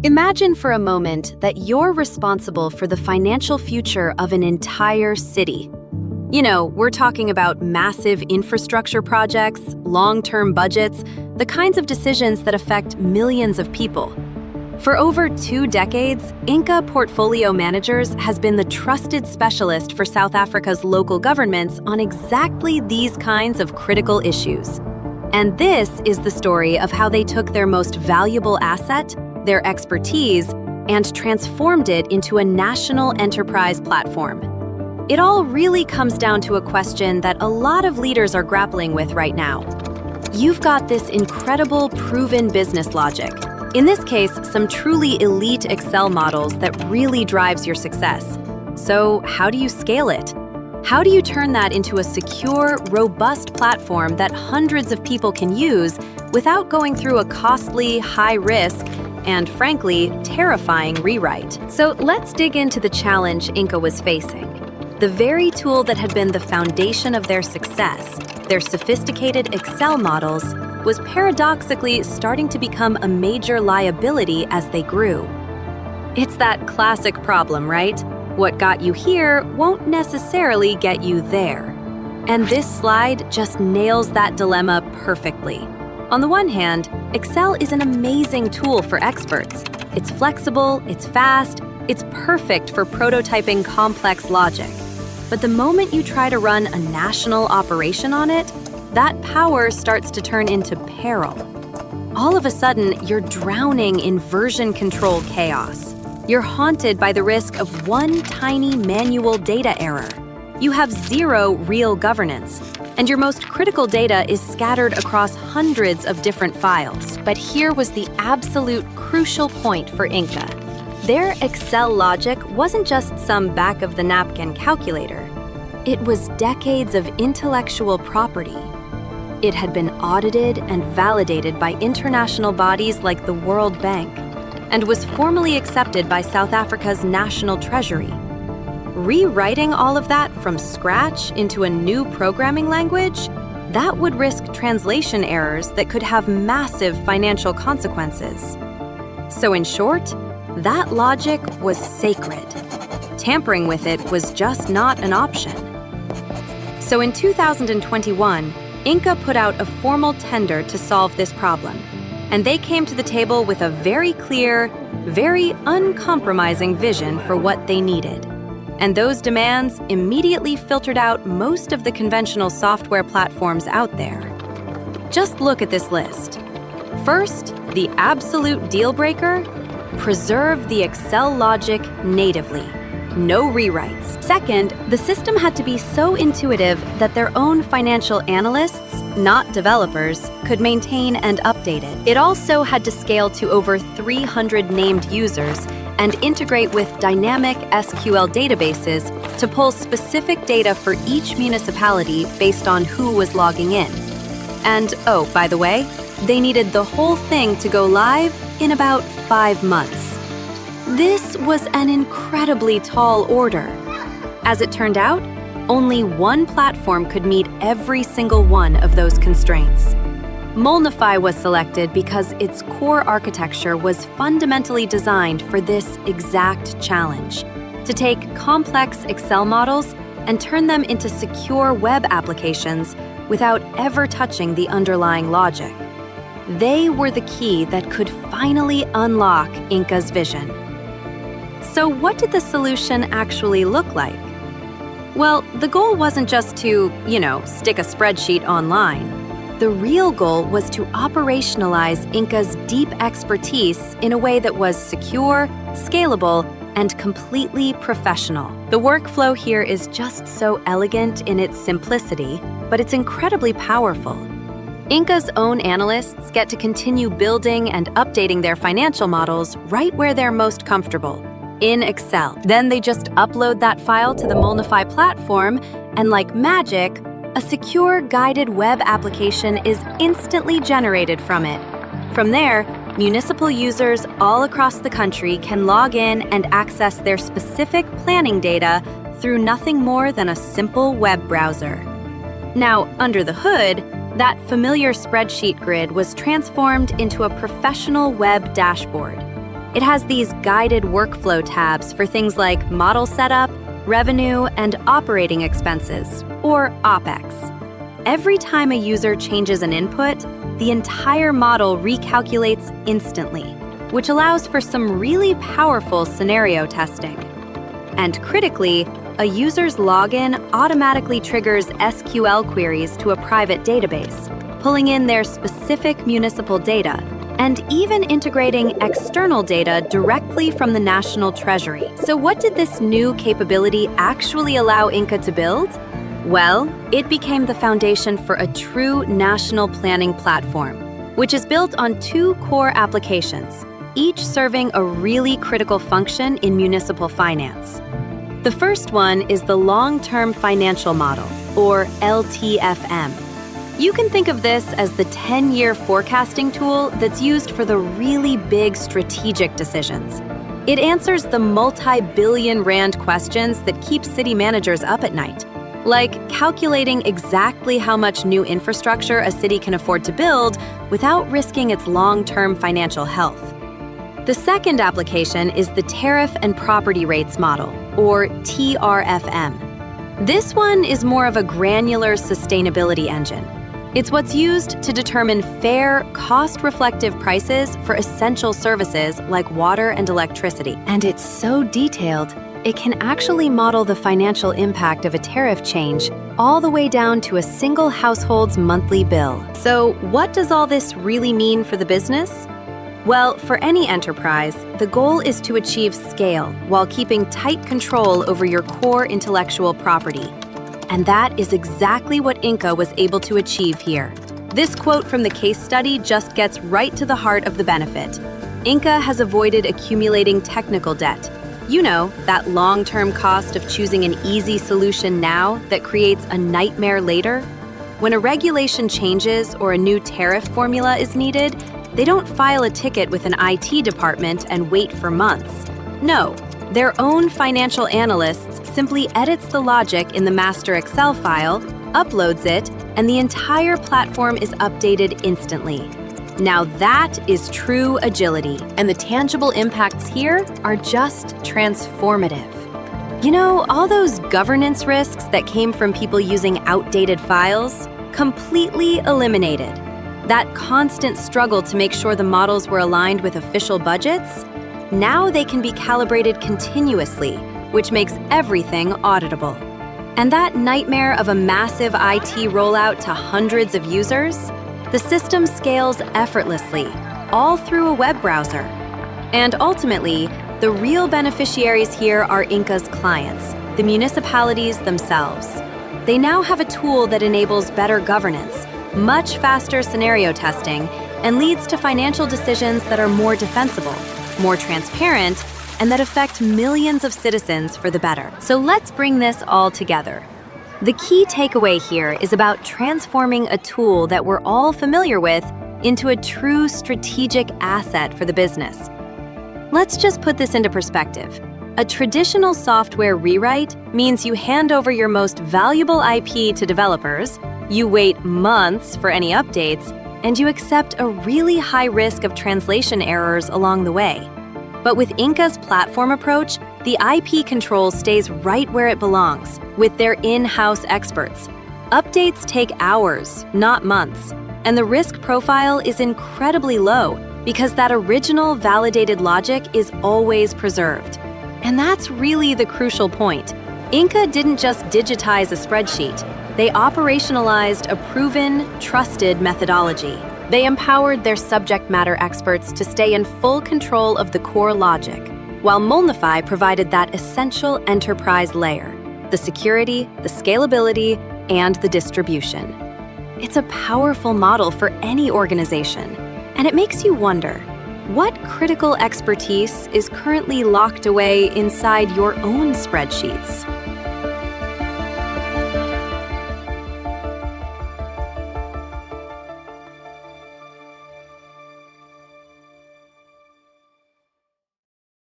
Imagine for a moment that you're responsible for the financial future of an entire city. We're talking about massive infrastructure projects, long-term budgets, the kinds of decisions that affect millions of people. For over 2 decades, INCA Portfolio Managers has been the trusted specialist for South Africa's local governments on exactly these kinds of critical issues. And this is the story of how they took their most valuable asset, their expertise, and transformed it into a national enterprise platform. It all really comes down to a question that a lot of leaders are grappling with right now. You've got this incredible proven business logic. In this case, some truly elite Excel models that really drives your success. So how do you scale it? How do you turn that into a secure, robust platform that hundreds of people can use without going through a costly, high-risk, and frankly, terrifying rewrite? So let's dig into the challenge INCA was facing. The very tool that had been the foundation of their success, their sophisticated Excel models, was paradoxically starting to become a major liability as they grew. It's that classic problem, right? What got you here won't necessarily get you there. And this slide just nails that dilemma perfectly. On the one hand, Excel is an amazing tool for experts. It's flexible, it's fast, it's perfect for prototyping complex logic. But the moment you try to run a national operation on it, that power starts to turn into peril. All of a sudden, you're drowning in version control chaos. You're haunted by the risk of one tiny manual data error. You have zero real governance, and your most critical data is scattered across hundreds of different files. But here was the absolute crucial point for INCA. Their Excel logic wasn't just some back-of-the-napkin calculator. It was decades of intellectual property. It had been audited and validated by international bodies like the World Bank and was formally accepted by South Africa's National Treasury. Rewriting all of that from scratch into a new programming language, that would risk translation errors that could have massive financial consequences. So in short, that logic was sacred. Tampering with it was just not an option. So in 2021, INCA put out a formal tender to solve this problem, and they came to the table with a very clear, very uncompromising vision for what they needed. And those demands immediately filtered out most of the conventional software platforms out there. Just look at this list. First, the absolute deal breaker: preserve the Excel logic natively. No rewrites. Second, the system had to be so intuitive that their own financial analysts, not developers, could maintain and update it. It also had to scale to over 300 named users and integrate with dynamic SQL databases to pull specific data for each municipality based on who was logging in. And oh, by the way, they needed the whole thing to go live in about 5 months. This was an incredibly tall order. As it turned out, only one platform could meet every single one of those constraints. Molnify was selected because its core architecture was fundamentally designed for this exact challenge: to take complex Excel models and turn them into secure web applications without ever touching the underlying logic. They were the key that could finally unlock INCA's vision. So what did the solution actually look like? Well, the goal wasn't just to, stick a spreadsheet online. The real goal was to operationalize INCA's deep expertise in a way that was secure, scalable, and completely professional. The workflow here is just so elegant in its simplicity, but it's incredibly powerful. INCA's own analysts get to continue building and updating their financial models right where they're most comfortable, in Excel. Then they just upload that file to the Molnify platform, and like magic, a secure guided web application is instantly generated from it. From there, municipal users all across the country can log in and access their specific planning data through nothing more than a simple web browser. Now, under the hood, that familiar spreadsheet grid was transformed into a professional web dashboard. It has these guided workflow tabs for things like model setup, revenue, and operating expenses, or OPEX. Every time a user changes an input, the entire model recalculates instantly, which allows for some really powerful scenario testing. And critically, a user's login automatically triggers SQL queries to a private database, pulling in their specific municipal data, and even integrating external data directly from the National Treasury. So what did this new capability actually allow INCA to build? Well, it became the foundation for a true national planning platform, which is built on two core applications, each serving a really critical function in municipal finance. The first one is the Long-Term Financial Model, or LTFM. You can think of this as the 10-year forecasting tool that's used for the really big strategic decisions. It answers the multi-billion rand questions that keep city managers up at night, like calculating exactly how much new infrastructure a city can afford to build without risking its long-term financial health. The second application is the Tariff and Property Rates Model, or TRFM. This one is more of a granular sustainability engine. It's what's used to determine fair, cost-reflective prices for essential services like water and electricity. And it's so detailed, it can actually model the financial impact of a tariff change all the way down to a single household's monthly bill. So what does all this really mean for the business? Well, for any enterprise, the goal is to achieve scale while keeping tight control over your core intellectual property. And that is exactly what INCA was able to achieve here. This quote from the case study just gets right to the heart of the benefit. INCA has avoided accumulating technical debt. You know, that long-term cost of choosing an easy solution now that creates a nightmare later. When a regulation changes or a new tariff formula is needed, they don't file a ticket with an IT department and wait for months. No, their own financial analysts simply edits the logic in the master Excel file, uploads it, and the entire platform is updated instantly. Now that is true agility, and the tangible impacts here are just transformative. You know, all those governance risks that came from people using outdated files, completely eliminated. That constant struggle to make sure the models were aligned with official budgets, now they can be calibrated continuously, which makes everything auditable. And that nightmare of a massive IT rollout to hundreds of users, the system scales effortlessly, all through a web browser. And ultimately, the real beneficiaries here are INCA's clients, the municipalities themselves. They now have a tool that enables better governance, much faster scenario testing, and leads to financial decisions that are more defensible, more transparent, and that affect millions of citizens for the better. So let's bring this all together. The key takeaway here is about transforming a tool that we're all familiar with into a true strategic asset for the business. Let's just put this into perspective. A traditional software rewrite means you hand over your most valuable IP to developers, you wait months for any updates, and you accept a really high risk of translation errors along the way. But with INCA's platform approach, the IP control stays right where it belongs, with their in-house experts. Updates take hours, not months, and the risk profile is incredibly low because that original validated logic is always preserved. And that's really the crucial point. INCA didn't just digitize a spreadsheet. They operationalized a proven, trusted methodology. They empowered their subject matter experts to stay in full control of the core logic, while Molnify provided that essential enterprise layer, the security, the scalability, and the distribution. It's a powerful model for any organization, and it makes you wonder, what critical expertise is currently locked away inside your own spreadsheets?